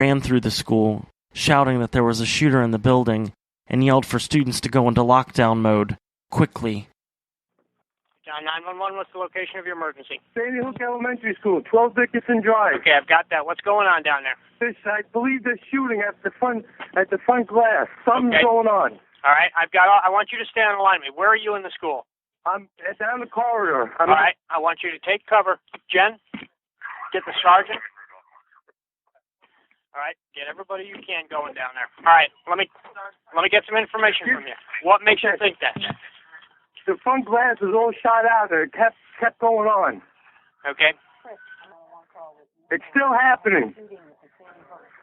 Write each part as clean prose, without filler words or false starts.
ran through the school, shouting that there was a shooter in the building, and yelled for students to go into lockdown mode, quickly. John 911, what's the location of your emergency? Sandy Hook Elementary School, 12 Dickinson Drive. Okay, I've got that. What's going on down there? I believe they're shooting at the front glass. Something's going on. All right, I want you to stay on the line with me. Where are you in the school? I'm down the corridor. All right, I want you to take cover. Jen, get the sergeant. All right, get everybody you can going down there. All right, let me get some information from you. What makes you think that? The front glass was all shot out there. It kept going on. Okay. It's still happening.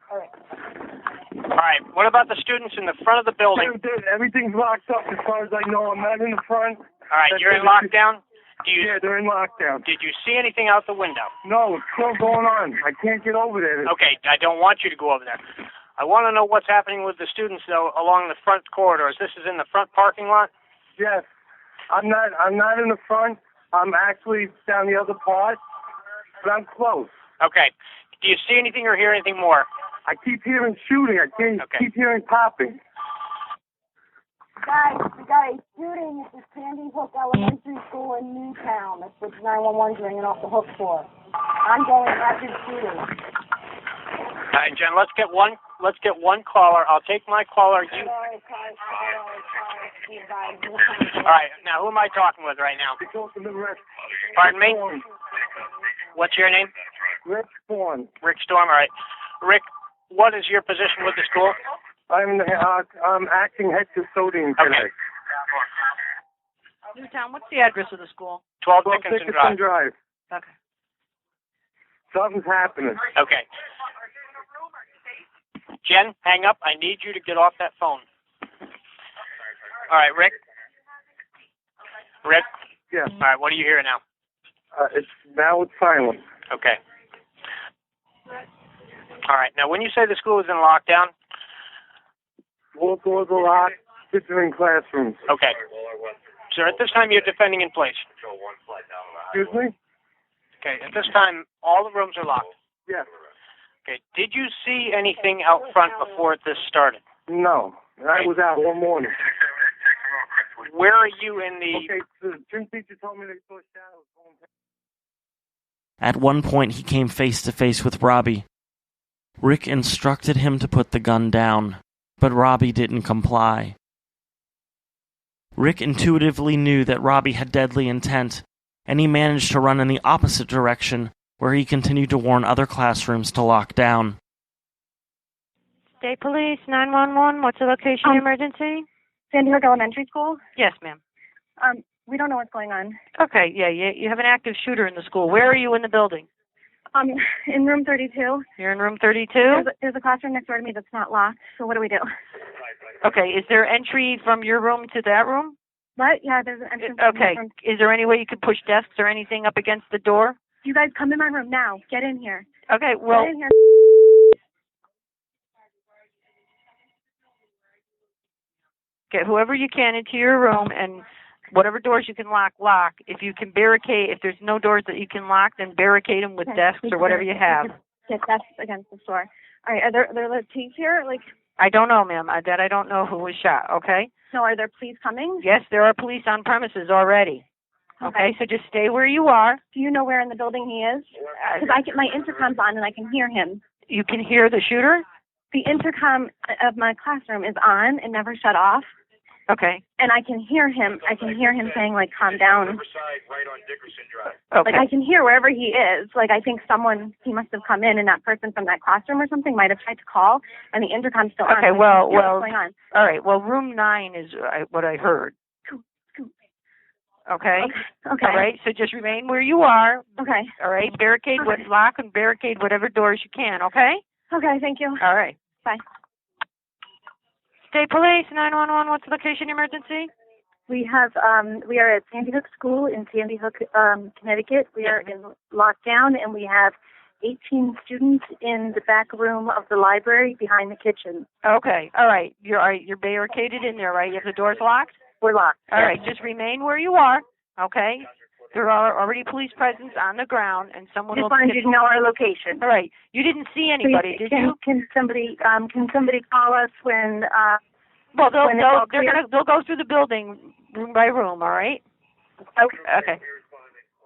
All right. What about the students in the front of the building? Everything's locked up as far as I know. I'm not in the front. All right. You're in lockdown? Yeah, they're in lockdown. Did you see anything out the window? No, it's still going on. I can't get over there. Okay. I don't want you to go over there. I want to know what's happening with the students, though, along the front corridors. This is in the front parking lot? Yes. I'm not in the front. I'm actually down the other part, but I'm close. Okay. Do you see anything or hear anything more? I keep hearing shooting. I keep hearing popping. Guys, we got a shooting at the Sandy Hook Elementary School in Newtown. That's what 911's ringing off the hook for. Ongoing active shooting. All right, Jen. Let's get one caller. I'll take my caller. You. All right. Now, who am I talking with right now? Pardon me? What's your name? Rick Storm. Rick Storm. All right. Rick, what is your position with the school? I'm acting head custodian today. Okay. Newtown, what's the address of the school? 12 Dickinson Drive. Okay. Something's happening. Okay. Jen, hang up. I need you to get off that phone. All right, Rick? Rick? Yes. All right, what do you hear now? It's silent. Okay. All right, now when you say the school is in lockdown? All doors are locked. Kids are in classrooms. Okay. So at this time you're defending in place? Excuse me? Okay, at this time all the rooms are locked? Yes. Okay, did you see anything out front before this started? No, I was out all morning. Where are you in the... Okay, the gym teacher told me they saw shadows going past. At one point, he came face to face with Robbie. Rick instructed him to put the gun down, but Robbie didn't comply. Rick intuitively knew that Robbie had deadly intent, and he managed to run in the opposite direction, where he continued to warn other classrooms to lock down. State Police, 911, what's the location emergency? Sandy Hook Elementary School? Yes, ma'am. We don't know what's going on. Okay, yeah, you have an active shooter in the school. Where are you in the building? In room 32. You're in room 32? There's a classroom next door to me that's not locked, so what do we do? Okay, is there entry from your room to that room? What? Yeah, there's an entrance. Okay, is there any way you could push desks or anything up against the door? You guys come in my room now. Get in here. Okay, well... Get in here. Get whoever you can into your room, and whatever doors you can lock. If you can barricade, if there's no doors that you can lock, then barricade them with desks or whatever you have. Get desks against the door. All right, are there police here? I don't know, ma'am. I don't know who was shot, okay? No, are there police coming? Yes, there are police on premises already. Okay, so just stay where you are. Do you know where in the building he is? Because my intercom's on and I can hear him. You can hear the shooter? The intercom of my classroom is on. It never shut off. Okay. And I can hear him. I can hear him saying, calm down. Okay. I can hear wherever he is. I think he must have come in, and that person from that classroom or something might have tried to call, and the intercom's still on. Okay, well, what's going on. All right. Well, room 9 is what I heard. Okay. Okay. All right. So just remain where you are. Okay. All right. Barricade, lock and barricade whatever doors you can. Okay. Okay. Thank you. All right. Bye. State Police, 911. What's the location emergency? We are at Sandy Hook School in Sandy Hook, Connecticut. We are in lockdown, and we have 18 students in the back room of the library behind the kitchen. Okay. All right. You're barricaded in there, right? You have the doors locked? We're locked. All right. Just remain where you are. Okay. There are already police presence on the ground, and someone Just will... wanted you to know our location. All right. You didn't see anybody, did you? Can somebody call us when? Well, when it's all clear? they'll go through the building room by room. All right. Okay.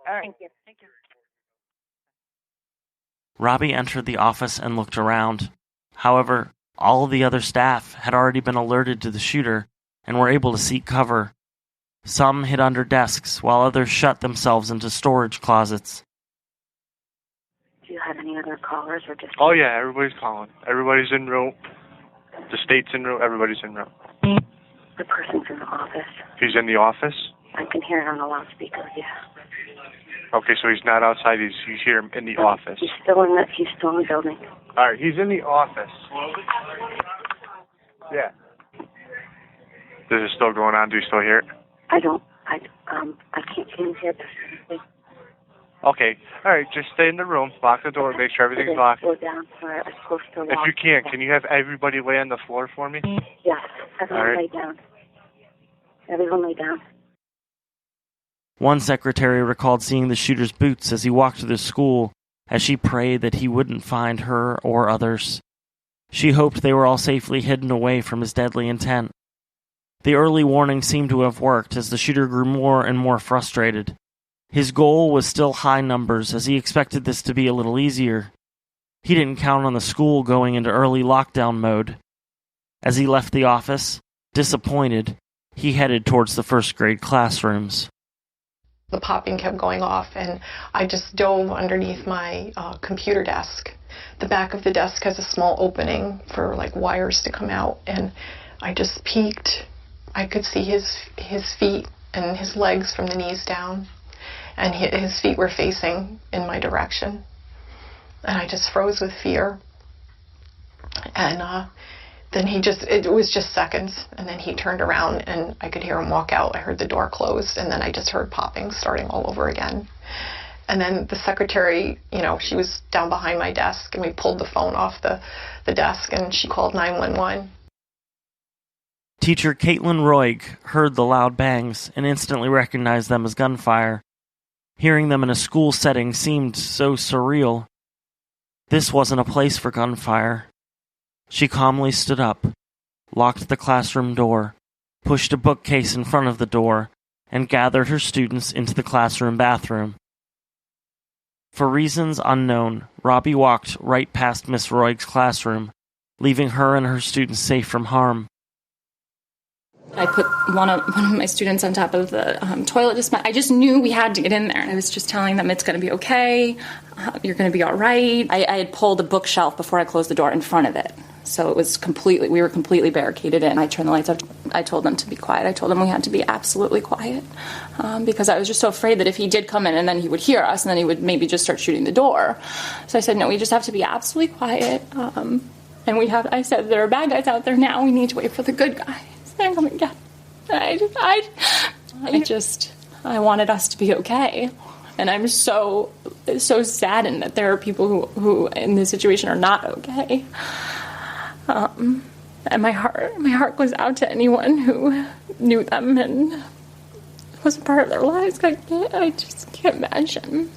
All right. Thank you. Robbie entered the office and looked around. However, all of the other staff had already been alerted to the shooter and were able to seek cover. Some hid under desks, while others shut themselves into storage closets. Do you have any other callers or just? Oh yeah, everybody's calling. Everybody's in room. The state's in room. Everybody's in room. The person's in the office. He's in the office? I can hear it on the loudspeaker. Yeah. Okay, so he's not outside. You hear him in the office. He's still in the building. All right, he's in the office. Yeah. This is still going on. Do you still hear it? I can't hear this. Okay. All right, just stay in the room. Lock the door. Make sure everything's locked. Go down. All right, I'm supposed to lock. If you can you have everybody lay on the floor for me? Yes. Everyone All right. lay down. Everyone lay down. One secretary recalled seeing the shooter's boots as he walked through the school, as she prayed that he wouldn't find her or others. She hoped they were all safely hidden away from his deadly intent. The early warning seemed to have worked as the shooter grew more and more frustrated. His goal was still high numbers, as he expected this to be a little easier. He didn't count on the school going into early lockdown mode. As he left the office, disappointed, he headed towards the first grade classrooms. The popping kept going off, and I just dove underneath my computer desk. The back of the desk has a small opening for like wires to come out, and I just peeked. I could see his feet and his legs from the knees down, and his feet were facing in my direction. And I just froze with fear. And then it was just seconds, and then he turned around and I could hear him walk out. I heard the door close, and then I just heard popping starting all over again. And then the secretary, she was down behind my desk, and we pulled the phone off the desk, and she called 911. Teacher Caitlin Roig heard the loud bangs and instantly recognized them as gunfire. Hearing them in a school setting seemed so surreal. This wasn't a place for gunfire. She calmly stood up, locked the classroom door, pushed a bookcase in front of the door, and gathered her students into the classroom bathroom. For reasons unknown, Robbie walked right past Miss Roig's classroom, leaving her and her students safe from harm. I put one of my students on top of the toilet dispenser. I just knew we had to get in there. I was just telling them it's going to be okay. You're going to be all right. I had pulled a bookshelf before I closed the door in front of it. So we were completely barricaded in. I turned the lights off. I told them to be quiet. I told them we had to be absolutely quiet because I was just so afraid that if he did come in and then he would hear us and then he would maybe just start shooting the door. So I said, no, we just have to be absolutely quiet. And I said, there are bad guys out there now. We need to wait for the good guys. They're coming again. I wanted us to be okay. And I'm so saddened that there are people who in this situation are not okay. And my heart goes out to anyone who knew them and was a part of their lives. I just can't imagine.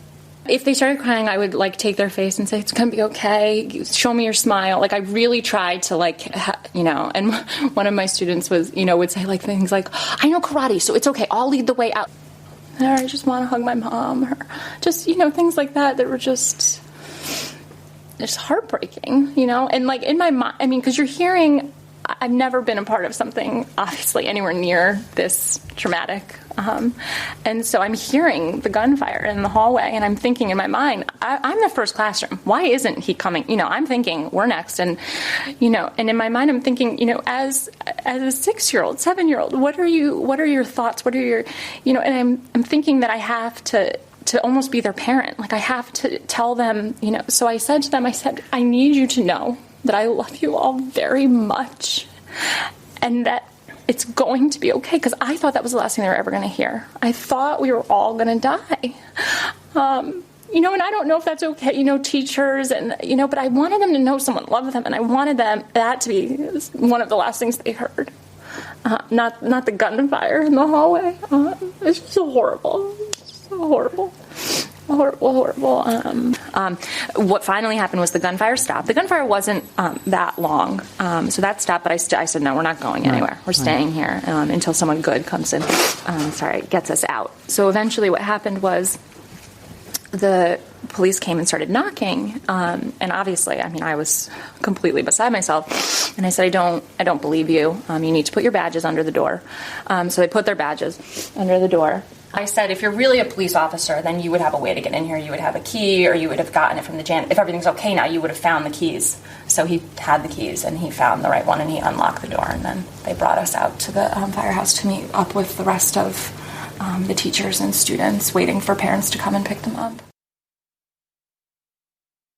If they started crying, I would take their face and say, it's going to be okay. Show me your smile. I really tried to and one of my students would say things like, I know karate, so it's okay. I'll lead the way out. Or I just want to hug my mom, or just, things like that were just heartbreaking, and in my mind, because you're hearing, I've never been a part of something obviously anywhere near this traumatic. And so I'm hearing the gunfire in the hallway, and I'm thinking in my mind, I'm the first classroom. Why isn't he coming? I'm thinking we're next. And, and in my mind, I'm thinking, as a 6-year-old, 7-year-old, what are your thoughts? What are your, and I'm thinking that I have to almost be their parent. I have to tell them, so I said to them, I need you to know that I love you all very much and that it's going to be okay, because I thought that was the last thing they were ever going to hear. I thought we were all going to die. And I don't know if that's okay, teachers, and, but I wanted them to know someone loved them, and I wanted that to be one of the last things they heard. Not the gunfire in the hallway. It's just horrible. horrible. What finally happened was the gunfire stopped. The gunfire wasn't that long, so that stopped. But I said, no, we're not going anywhere. We're staying here until someone good comes in. Gets us out. So eventually, what happened was the police came and started knocking, and obviously, I was completely beside myself. And I said, I don't believe you. You need to put your badges under the door. So they put their badges under the door. I said, if you're really a police officer, then you would have a way to get in here. You would have a key, or you would have gotten it from the janitor. If everything's okay now, you would have found the keys. So he had the keys, and he found the right one, and he unlocked the door. And then they brought us out to the firehouse to meet up with the rest of the teachers and students, waiting for parents to come and pick them up.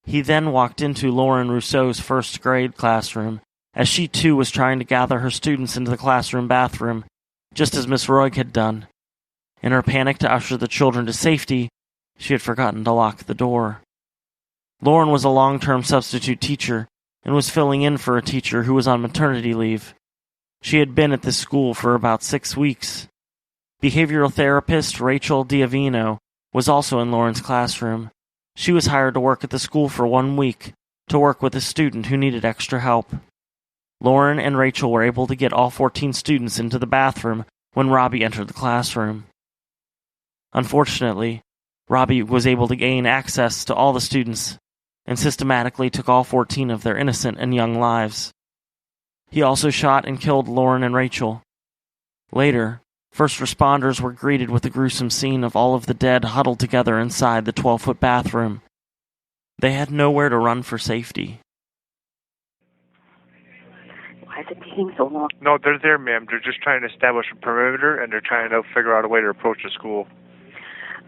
He then walked into Lauren Rousseau's first grade classroom, as she too was trying to gather her students into the classroom bathroom, just as Miss Roig had done. In her panic to usher the children to safety, she had forgotten to lock the door. Lauren was a long-term substitute teacher and was filling in for a teacher who was on maternity leave. She had been at this school for about 6 weeks. Behavioral therapist Rachel Diavino was also in Lauren's classroom. She was hired to work at the school for 1 week to work with a student who needed extra help. Lauren and Rachel were able to get all 14 students into the bathroom when Robbie entered the classroom. Unfortunately, Robbie was able to gain access to all the students and systematically took all 14 of their innocent and young lives. He also shot and killed Lauren and Rachel. Later, first responders were greeted with the gruesome scene of all of the dead huddled together inside the 12-foot bathroom. They had nowhere to run for safety. Why is it taking so long? No, they're there, ma'am. They're just trying to establish a perimeter, and they're trying to figure out a way to approach the school.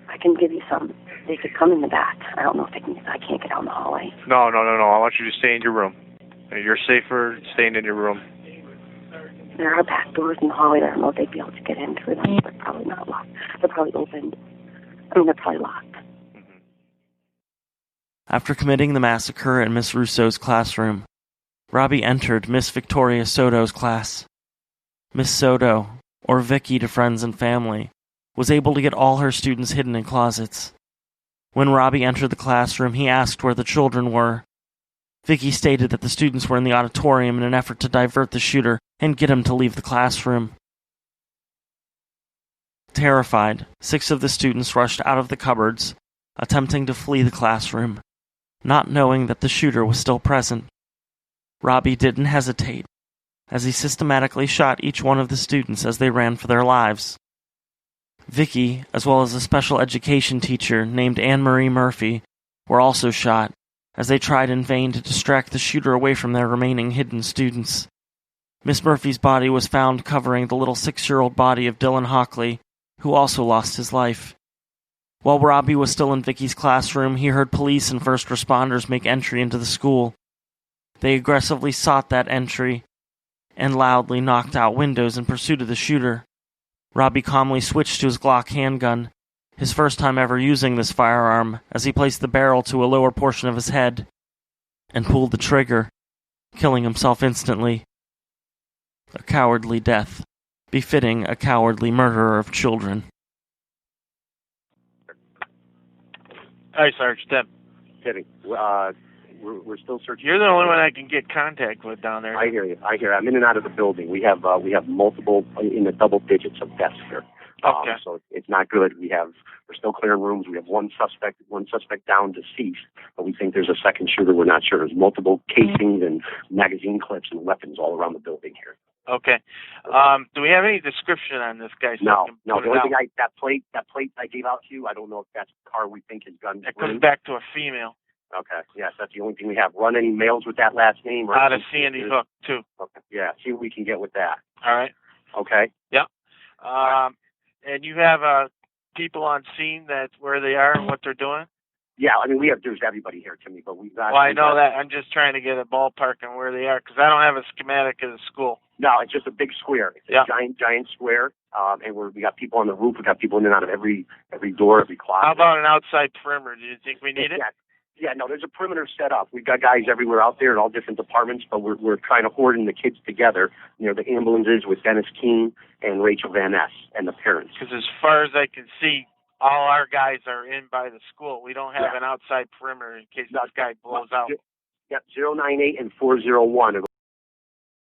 I can give you some. They could come in the back. I don't know if they can. I can't get out in the hallway. No. I want you to stay in your room. You're safer staying in your room. There are back doors in the hallway. I don't know if they'd be able to get in through them, but probably not locked. They're probably open. They're probably locked. After committing the massacre in Miss Rousseau's classroom, Robbie entered Miss Victoria Soto's class. Miss Soto, or Vicky to friends and family, was able to get all her students hidden in closets. When Robbie entered the classroom, he asked where the children were. Vicky stated that the students were in the auditorium in an effort to divert the shooter and get him to leave the classroom. Terrified, 6 of the students rushed out of the cupboards, attempting to flee the classroom, not knowing that the shooter was still present. Robbie didn't hesitate, as he systematically shot each one of the students as they ran for their lives. Vicky, as well as a special education teacher named Anne-Marie Murphy, were also shot, as they tried in vain to distract the shooter away from their remaining hidden students. Miss Murphy's body was found covering the little 6-year-old body of Dylan Hockley, who also lost his life. While Robbie was still in Vicky's classroom, he heard police and first responders make entry into the school. They aggressively sought that entry and loudly knocked out windows in pursuit of the shooter. Robbie calmly switched to his Glock handgun, his first time ever using this firearm, as he placed the barrel to a lower portion of his head and pulled the trigger, killing himself instantly. A cowardly death, befitting a cowardly murderer of children. Hi, Sarge. Tim. Kidding. We're still searching. You're the only one I can get contact with down there. I hear you. I'm in and out of the building. We have multiple in the double digits of deaths here. Okay. So it's not good. We're still clearing rooms. We have one suspect down, deceased, but we think there's a second shooter. We're not sure. There's multiple casings and magazine clips and weapons all around the building here. Okay. Do we have any description on this guy? No. The only thing that plate I gave out to you, I don't know if that's the car we think his gun. It comes back to a female. Okay. Yes, that's the only thing we have. Run any males with that last name? Out of Sandy Hook too. Okay. Yeah. See what we can get with that. All right. Okay. Yep. And you have people on scene that's where they are and what they're doing? Yeah, there's everybody here, Timmy, but we've got... Well, I know that. I'm just trying to get a ballpark on where they are, because I don't have a schematic of the school. No, it's just a big square. It's a giant square, and we got people on the roof. We got people in and out of every door, every closet. How about an outside perimeter? Do you think we need it? Yeah, no, there's a perimeter set up. We've got guys everywhere out there in all different departments, but we're trying to hoarding the kids together near the ambulances with Dennis Keene and Rachel Van Ness and the parents. Because as far as I can see, all our guys are in by the school. We don't have an outside perimeter in case this guy blows out. Yep, 098 and 401.